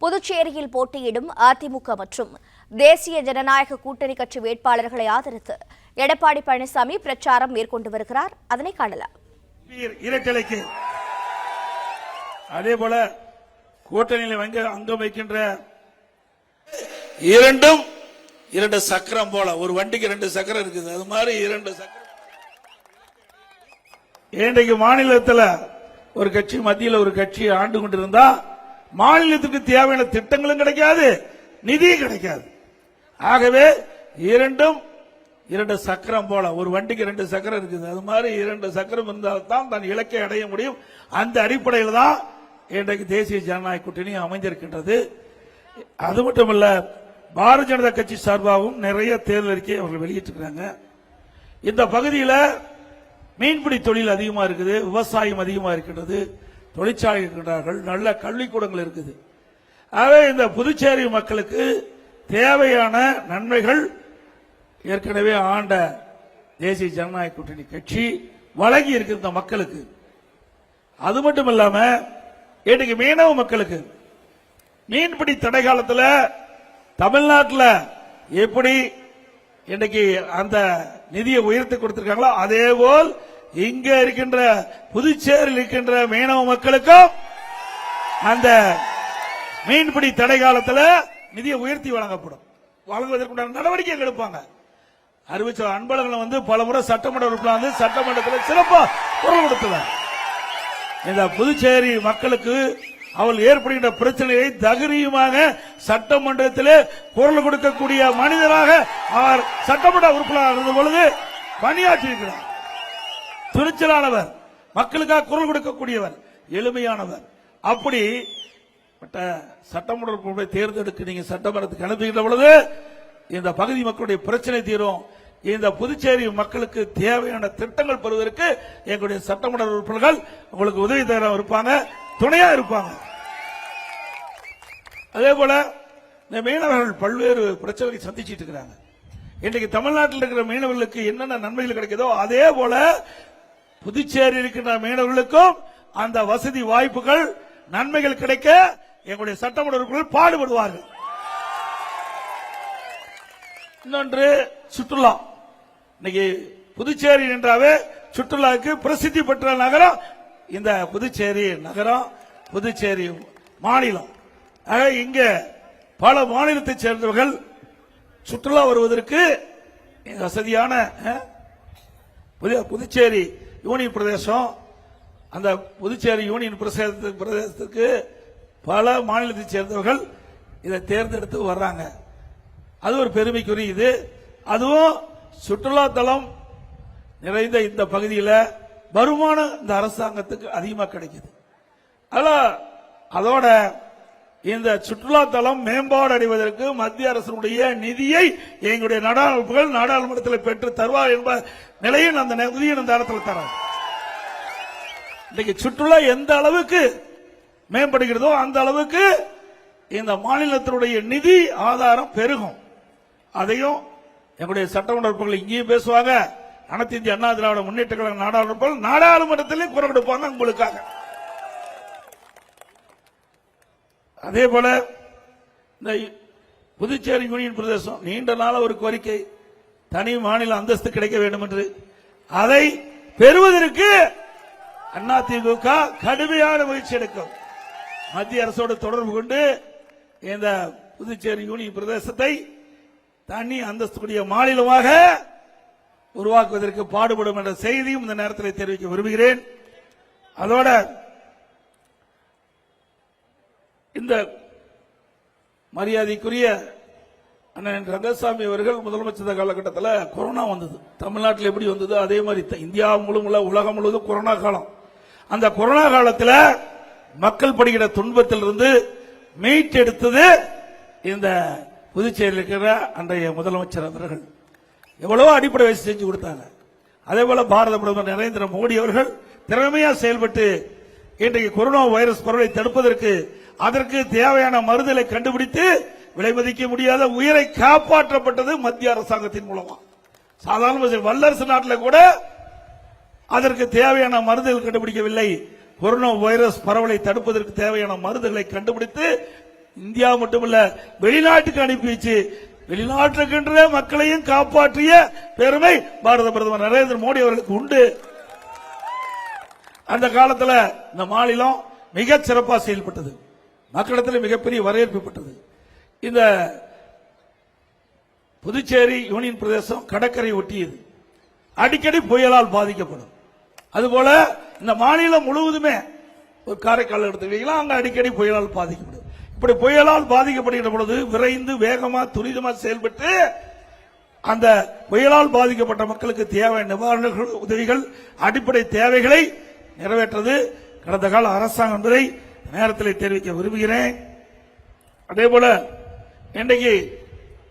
புதுச்சேரியில் போட்டியிடும் அதிமுக மற்றும் தேசிய ஜனநாயக கூட்டணி கட்சி வேட்பாளர்களை ஆதரித்து எடப்பாடி பழனிசாமி பிரச்சாரம் மேற்கொண்டு வருகிறார். அதனை காணலாம். இரட்டலைக்கு அதேபோல கூட்டணியில் அங்கம் வைக்கின்ற இரண்டு சக்கரம் போல ஒரு வண்டிக்கு 2 சக்கரம் இருக்குது. அது மாதிரி 2 சக்கரம். இன்றைக்கு மாநிலத்தில் ஒரு கட்சி, மத்தியில் ஒரு கட்சி ஆண்டு கொண்டிருந்தா மாநிலத்துக்கு தேவையான திட்டங்களும் கிடைக்காது, நிதியும் கிடைக்காது. ஆகவே இரண்டு சக்கரம் போல ஒரு வண்டிக்கு 2 சக்கரம் இருக்குது. அது மாதிரி 2 சக்கரம் இருந்தால்தான் தன் இலக்கை அடைய முடியும். அந்த அடிப்படையில் தான் இன்றைக்கு தேசிய ஜனநாயக கூட்டணி அமைந்திருக்கின்றது. அது மட்டுமல்ல, பாரதிய ஜனதா கட்சி சார்பாகவும் நிறைய தேர்தல் அறிக்கை அவர்கள் வெளியிட்டிருக்கிறாங்க. இந்த பகுதியில் மீன்பிடி தொழில் அதிகமா இருக்குது, விவசாயம் அதிகமா இருக்கின்றது, தொழிற்சாலை இருக்கின்றார்கள், நல்ல கல்விக்கூடங்கள் இருக்குது. ஆகவே இந்த புதுச்சேரி மக்களுக்கு தேவையான நன்மைகள் ஏற்கனவே ஆண்ட தேசிய ஜனநாயக கூட்டணி கட்சி வழங்கி இருக்கின்ற மக்களுக்கு. அது மட்டும் இல்லாம இன்னைக்கு மீனவ மக்களுக்கு மீன்பிடி தடை காலத்தில் தமிழ்நாட்டில் எப்படி இன்னைக்கு அந்த நிதியை உயர்த்தி கொடுத்திருக்காங்களோ அதே போல் இங்க இருக்கின்ற புதுச்சேரியில் இருக்கின்ற மீனவ மக்களுக்கும் அந்த மீன்பிடி தடை காலத்தில் நிதியை உயர்த்தி வழங்கப்படும். வழங்குவதற்குண்டான நடவடிக்கை எடுப்பாங்க. அறிவிச்ச அன்பழகன் பல முறை சட்டமன்ற உறுப்பினர் சட்டமன்றத்தில் சிறப்பாக குரல் கொடுத்தவர். இந்த புதுச்சேரி மக்களுக்கு அவள் ஏற்படுகின்ற பிரச்சனையை தைரியமாக சட்டமன்றத்தில் குரல் கொடுக்கக்கூடிய மனிதராக அவர் சட்டமன்ற உறுப்பினர் இருந்த பொழுது பணியாற்றியிருக்கிறார். துணிச்சலானவர், மக்களுக்காக குரல் கொடுக்கக்கூடியவர், எளிமையானவர். அப்படி சட்டமன்ற உறுப்பினரை தேர்ந்தெடுக்க நீங்க சட்டமன்றத்துக்கு அனுப்புகின்ற பொழுது இந்த பகுதி மக்களுடைய பிரச்சனை தீரும். இந்த புதுச்சேரி மக்களுக்கு தேவையான திட்டங்கள் பெறுவதற்கு எங்களுடைய சட்டமன்ற உறுப்பினர்கள் உங்களுக்கு உதவி தர இருப்பாங்க, துணையா இருப்பாங்க. அதே போல இந்த மீனவர்கள் பல்வேறு பிரச்சனைகளை சந்திச்சுட்டு இருக்கிறாங்க. இன்றைக்கு தமிழ்நாட்டில் இருக்கிற மீனவர்களுக்கு என்னென்ன நன்மைகள் கிடைக்குதோ அதே போல புதுச்சேரி இருக்கின்ற மீனவர்களுக்கும் அந்த வசதி வாய்ப்புகள் நன்மைகள் கிடைக்க எங்களுடைய சட்டமன்ற உறுப்பினர்கள் பாடுபடுவார்கள். இன்னொன்று சுற்றுலா. இன்னைக்கு புதுச்சேரி என்றாவே சுற்றுலாவுக்கு பிரசித்தி பெற்ற நகரம் இந்த புதுச்சேரி நகரம், புதுச்சேரி மாநிலம். இங்க பல மாநிலத்தை சேர்ந்தவர்கள் சுற்றுலா வருவதற்கு வசதியான புதுச்சேரி யூனியன் பிரதேசம், அந்த புதுச்சேரி யூனியன் பிரதேசத்துக்கு பல மாநிலத்தை சேர்ந்தவர்கள் இதை தேர்ந்தெடுத்து வர்றாங்க. அது ஒரு பெருமைக்குரியது. அதுவும் சுற்றுலா தலம் நிறைந்த இந்த பகுதியில் வருமானம் இந்த அரசாங்கத்துக்கு அதிகமாக கிடைக்குது. அதோட இந்த சுற்றுலா தலம் மேம்பாடு அடைவதற்கு மத்திய அரசுடைய நிதியை எங்களுடைய நாடாளுமன்றத்தில் பெற்று தருவார் என்ற நிலையில் அந்த நிதியை இந்த இடத்துல தராங்க. இன்னைக்கு சுற்றுலா எந்த அளவுக்கு மேம்படுகிறதோ அந்த அளவுக்கு இந்த மாநிலத்தினுடைய நிதி ஆதாரம் பெருகும். அதையும் எங்களுடைய சட்டமன்ற உறுப்பினர்கள் இங்கேயும் பேசுவாங்க, அனைத்து இந்திய அண்ணா திராவிட முன்னேற்ற கழக நாடாளுமன்றத்திலும் குரல் கொடுப்பாங்க உங்களுக்காக. அதே போல இந்த புதுச்சேரி யூனியன் பிரதேசம் நீண்ட நாள ஒரு கோரிக்கை, தனி மாநில அந்தஸ்து கிடைக்க வேண்டும் என்று. அதை பெறுவதற்கு அதிமுக கடுமையான முயற்சி எடுக்கும். மத்திய அரசோடு தொடர்பு கொண்டு இந்த புதுச்சேரி யூனியன் பிரதேசத்தை தனி அந்தஸ்துடைய மாநிலமாக உருவாக்குவதற்கு பாடுபடும் என்ற செய்தியும் இந்த நேரத்தில் தெரிவிக்க விரும்புகிறேன். அதோட இந்த மரியாதைக்குரிய அண்ணன் ரங்கசாமி அவர்கள் முதலமைச்சர் காலகட்டத்தில் கொரோனா வந்தது. தமிழ்நாட்டில் எப்படி வந்தது அதே மாதிரி இந்தியா முழுவதும் உலகம் முழுவதும் கொரோனா காலம். அந்த கொரோனா காலத்தில் மக்கள் படுகிற துன்பத்திலிருந்து மீட்டெடுத்தது இந்த புதுச்சேரியில் இருக்கிற அன்றைய முதலமைச்சர் அவர்கள். எவ்வளவோ அடிப்படை வசதி செஞ்சு கொடுத்தாங்க. அதே போல பாரத பிரதமர் நரேந்திர மோடி அவர்கள் திறமையா செயல்பட்டு இன்றைக்கு கொரோனா வைரஸ் பரவலை தடுப்பதற்கு அதற்கு தேவையான மருந்துகளை கண்டுபிடித்து விலை மதிக்க முடியாத உயிரை காப்பாற்றப்பட்டது மத்திய அரசாங்கத்தின் மூலமா. சாதாரண வல்லரசு நாட்டில் கூட அதற்கு தேவையான மருந்துகள் கண்டுபிடிக்கவில்லை. கொரோனா வைரஸ் பரவலை தடுப்பதற்கு தேவையான மருந்துகளை கண்டுபிடித்து இந்தியா மட்டுமல்ல வெளிநாட்டுக்கு அனுப்பி வச்சு வெளிநாட்டுக்கின்ற மக்களையும் காப்பாற்றிய பெருமை பாரத பிரதமர் நரேந்திர மோடி அவர்களுக்கு உண்டு. அந்த காலத்தில் இந்த மாநிலம் மிக சிறப்பாக செயல்பட்டது, மக்களிடத்தில் மிகப்பெரிய வரவேற்பு பெற்றது. இந்த புதுச்சேரி யூனியன் பிரதேசம் கடற்கரை ஒட்டியது, அடிக்கடி புயலால் பாதிக்கப்படும். அதுபோல இந்த மாநிலம் முழுவதுமே ஒரு காரைக்கால் எடுத்துக்கிட்டீங்களா, அங்க அடிக்கடி புயலால் பாதிக்கப்படும். இப்படி புயலால் பாதிக்கப்படுகிற பொழுது விரைந்து வேகமா துரிதமா செயல்பட்டு அந்த புயலால் பாதிக்கப்பட்ட மக்களுக்கு தேவை நிவாரண உதவிகள், அடிப்படை தேவைகளை நிறைவேற்றது கடந்த கால அரசாங்கம் என்பதை நேரத்தில் தெரிவிக்க விரும்புகிறேன். அதே போல இன்றைக்கு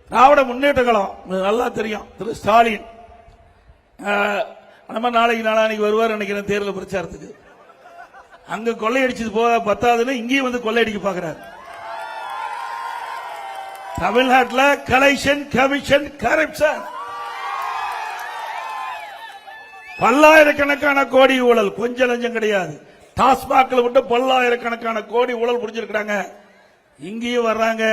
திராவிட முன்னேற்ற கழகம் நல்லா தெரியும், திரு ஸ்டாலின் நம்ம நாளைக்கு நாளானிக்கு வருவார் நினைக்கிறேன் தேர்தல் பிரச்சாரத்துக்கு. அங்க கொள்ளையடிச்சது போக பத்தாதுன்னு இங்கேயும் வந்து கொள்ளையடிக்க பார்க்கிறார். தமிழ்நாட்டில் கலெக்ஷன் கமிஷன் கரப்ஷன் பல்லாயிரக்கணக்கான கோடி ஊழல், கொஞ்சம் லஞ்சம் கிடையாது. டாஸ்மாக்ல விட்டு பல்லாயிரக்கணக்கான கோடி ஊழல் புரிஞ்சிருக்காங்க. இங்கேயும் வர்றாங்க.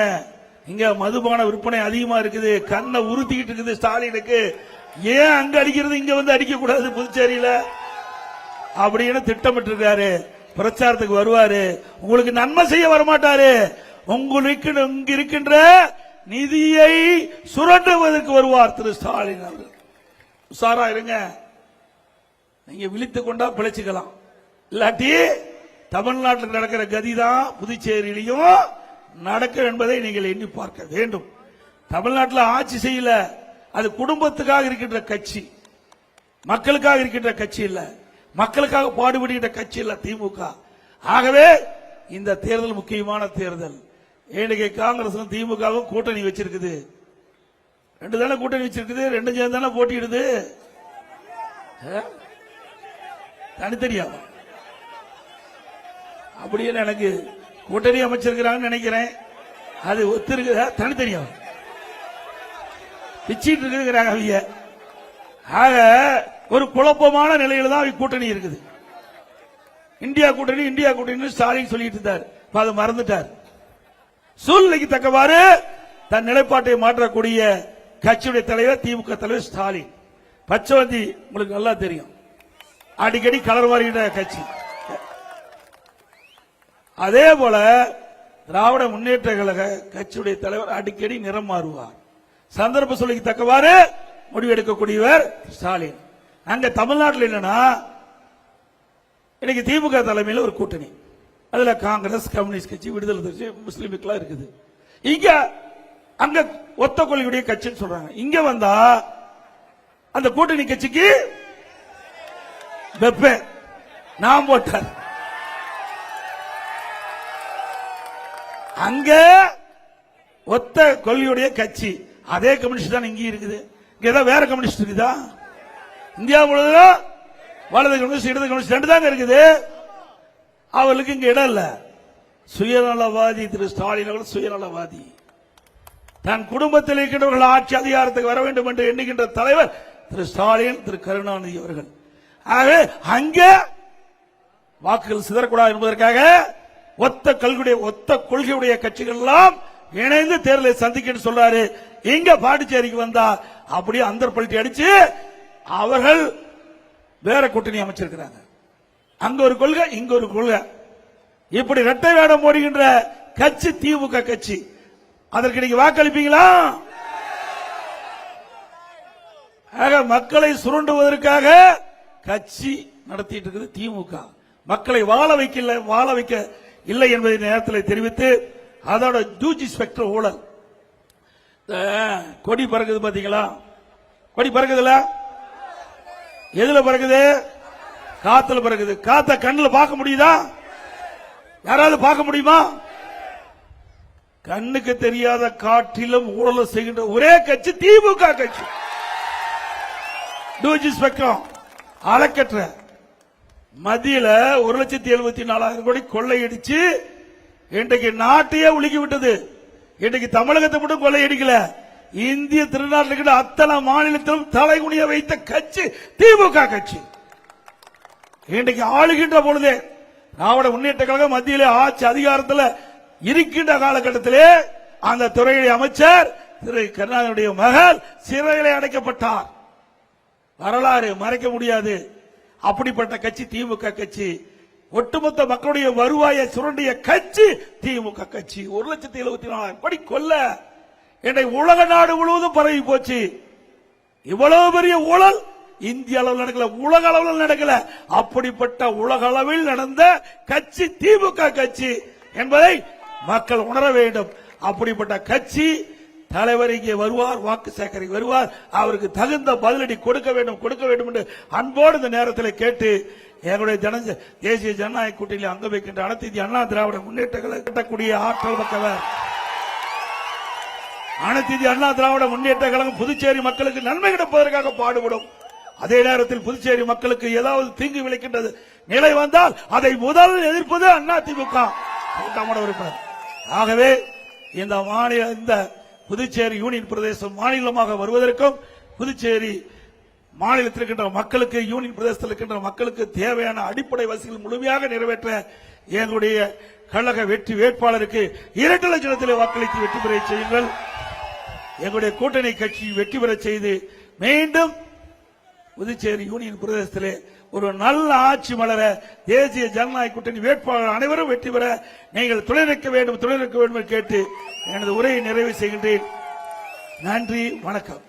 இங்க மதுபான விற்பனை அதிகமா இருக்குது, கண்ணை உறுத்திக்கிட்டு இருக்குது ஸ்டாலினுக்கு. ஏன் அங்க அடிக்கிறது இங்க வந்து அடிக்க கூடாது புதுச்சேரியில அப்படின்னு திட்டமிட்டு இருக்காரு. பிரச்சாரத்துக்கு வருவாரு, உங்களுக்கு நன்மை செய்ய வரமாட்டாரு, உங்களுக்கு இங்க இருக்கின்ற நிதியை சுரண்டுவதற்கு வருவார் திரு ஸ்டாலின் அவர்கள். உஷாரா இருங்க, நீங்க விழித்துக் கொண்டா பிழைச்சுக்கலாம். இல்லாட்டி தமிழ்நாட்டில் நடக்கிற கதிதான் புதுச்சேரியிலையும் நடக்கும் என்பதை நீங்கள் எண்ணி பார்க்க வேண்டும். தமிழ்நாட்டில் ஆட்சி செய்யல, அது குடும்பத்துக்காக இருக்கின்ற கட்சி, மக்களுக்காக இருக்கின்ற கட்சி இல்ல, மக்களுக்காக பாடுபடுகின்ற கட்சி இல்ல திமுக. ஆகவே இந்த தேர்தல் முக்கியமான தேர்தல். இன்னைக்கு காங்கிரசும் திமுகவும் கூட்டணி வச்சிருக்குது, ரெண்டு தானே கூட்டணி வச்சிருக்குது, ரெண்டு சேர்ந்து தானே போட்டியிடுது. தனித்தனியா அப்படியே எனக்கு கூட்டணி அமைச்சிருக்கிறாங்கன்னு நினைக்கிறேன். அது ஒத்து இருக்குதா? தனித்தனியா பிச்சிட்டு இருக்கிறாங்க அவங்க. ஆக ஒரு குழப்பமான நிலையில தான் கூட்டணி இருக்குது. இந்தியா கூட்டணி இந்தியா கூட்டணி ஸ்டாலின் சொல்லிட்டு இருந்தார், அதை மறந்துட்டார். சூழ்நிலைக்கு தக்கவாறு தன் நிலைப்பாட்டை மாற்றக்கூடிய கட்சியுடைய தலைவர் திமுக தலைவர் ஸ்டாலின். பச்சைவந்தி உங்களுக்கு நல்லா தெரியும், அடிக்கடி கலர் மாறுகின்ற கட்சி. அதே போல திராவிட முன்னேற்ற கழக கட்சியுடைய தலைவர் அடிக்கடி நிறம் மாறுவார். சந்தர்ப்ப சூழ்நிலைக்கு தக்கவாறு முடிவெடுக்கக்கூடியவர் ஸ்டாலின். அங்க தமிழ்நாட்டில் என்னன்னா இன்னைக்கு திமுக தலைமையில் ஒரு கூட்டணி, அதுல காங்கிரஸ், கம்யூனிஸ்ட் கட்சி, விடுதலை கட்சி, முஸ்லீமுக்கெல்லாம் இருக்குது. இங்க அங்க ஒத்த கொள்கையுடைய கட்சின்னு சொல்றாங்க. இங்க வந்தா அந்த கூட்டணி கட்சிக்கு வெப்ப நாம் போட்டார். அங்க ஒத்த கொள்கையுடைய கட்சி, அதே கம்யூனிஸ்ட் தான் இங்க இருக்குது. இங்க ஏதாவது வேற கம்யூனிஸ்ட் இருக்குதா? இந்தியா முழுவதும் வலது கம்யூனிஸ்ட் இடது கம்யூனிஸ்ட் ரெண்டு தாங்க இருக்குது. அவர்களுக்கு இங்க இடம் இல்ல. சுயநலவாதி திரு ஸ்டாலின் அவர்கள் சுயநலவாதி. தன் குடும்பத்தில் இருக்கின்றவர்கள் ஆட்சி அதிகாரத்துக்கு வர வேண்டும் என்று எண்ணுகின்ற தலைவர் திரு ஸ்டாலின், திரு கருணாநிதி அவர்கள். ஆகவே அங்க வாக்குகள் சிதறக்கூடாது என்பதற்காக ஒத்த கொள்கையுடைய கட்சிகள் எல்லாம் இணைந்து தேர்தலை சந்திக்க சொல்றாரு. இங்க பாண்டிச்சேரிக்கு வந்தா அப்படியே அந்த பல்ட்டி அடிச்சு அவர்கள் வேற கூட்டணி அமைச்சிருக்கிறாங்க. அங்க ஒரு கொள்கை, இங்க ஒரு கொள்கை. இப்படி இரட்டை வேடம் போடுகின்ற கட்சி திமுக கட்சி. அதற்கு நீங்க வாக்களிப்பீங்களா? மக்களை சுருண்டுவதற்காக கட்சி நடத்திட்டு இருக்குது திமுக. மக்களை வாழ வைக்க இல்லை என்பதை நேரத்தில் தெரிவித்து, அதோட ஜூஜி ஸ்பெக்டர் ஊழல் கொடி பறக்குது பாத்தீங்களா? கொடி பறக்குதுல, எதுல பறக்குது? காத்துல பறக்குது. காத்த கண்ணுல பார்க்க முடியுதா? யாராவது பார்க்க முடியுமா? கண்ணுக்கு தெரியாத காற்றிலும் ஊழல் செய்கின்ற ஒரே கட்சி திமுக கட்சி. டூஜி ஸ்பெக்ட்ரம் அறக்கற்ற மத்தியில 1,74,000 கோடி கொள்ளையடிச்சு இன்றைக்கு நாட்டையே உலுக்கி விட்டது. இன்றைக்கு தமிழகத்தை மட்டும் கொள்ளையடிக்கல, இந்திய திருநாட்டில் இருக்கிற அத்தனை மாநிலத்திலும் தலைகுனிய வைத்த கட்சி திமுக கட்சி. இன்றைக்கு ஆளுகின்ற பொழுதே திராவிட முன்னேற்ற கழகம் மத்தியிலே ஆட்சி அதிகாரத்தில் இருக்கின்ற காலகட்டத்திலே அந்த துறையுடைய அமைச்சர் திரு கருணாநிதியுடைய மகள் சிறையிலே அடைக்கப்பட்டார். வரலாறு மறைக்க முடியாது. அப்படிப்பட்ட கட்சி திமுக கட்சி. ஒட்டுமொத்த மக்களுடைய வருவாயை சுரண்டிய கட்சி திமுக கட்சி. 1,74,000 கோடி கொல்ல இன்றைக்கு உலக நாடு முழுவதும் பரவி போச்சு. இவ்வளவு பெரிய ஊழல் இந்திய அளவில் நடக்கல, உலக அளவில் நடக்கல. அப்படிப்பட்ட உலக அளவில் நடந்த கட்சி திமுக கட்சி என்பதை மக்கள் உணர வேண்டும். அப்படிப்பட்ட கட்சி தலைவர் இங்கே வருவார், வாக்கு சேகரிக்க வருவார், அவருக்கு தகுந்த பதிலடி கொடுக்க வேண்டும் என்று அன்போடு இந்த நேரத்தில் கேட்டு எங்களுடைய தேசிய ஜனநாயக கூட்டணியில் அங்க வைக்கின்ற அனைத்து இந்திய அண்ணா திராவிட முன்னேற்றங்களை கட்டக்கூடிய ஆற்றல் மக்கவர் அனைத்து இந்திய அண்ணா திராவிட முன்னேற்ற கழகம் புதுச்சேரி மக்களுக்கு நன்மை கிடைப்பதற்காக பாடுபடும். அதே நேரத்தில் புதுச்சேரி மக்களுக்கு ஏதாவது தீங்கு விளைக்கின்றது நிலை வந்தால் அதை முதல் எதிர்ப்பது அதிமுக கூட்டமான உறுப்பினர். ஆகவே இந்த புதுச்சேரி யூனியன் பிரதேசம் மாநிலமாக வருவதற்கும் புதுச்சேரி மாநிலத்தில் இருக்கின்ற மக்களுக்கு யூனியன் பிரதேசத்தில் இருக்கின்ற மக்களுக்கு தேவையான அடிப்படை வசதிகள் முழுமையாக நிறைவேற்ற எங்களுடைய கழக வெற்றி வேட்பாளருக்கு 2 லட்சத்திலே வாக்களித்து வெற்றி பெற செய்யுங்கள். எங்களுடைய கூட்டணி கட்சி வெற்றி பெற செய்து மீண்டும் புதுச்சேரி யூனியன் பிரதேசத்திலே ஒரு நல்ல ஆட்சி மலர தேசிய ஜனநாயக கூட்டணி வேட்பாளர் அனைவரும் வெற்றி பெற நீங்கள் துணைநிற்க வேண்டும் கேட்டு எனது உரையை நிறைவு செய்கின்றேன். நன்றி, வணக்கம்.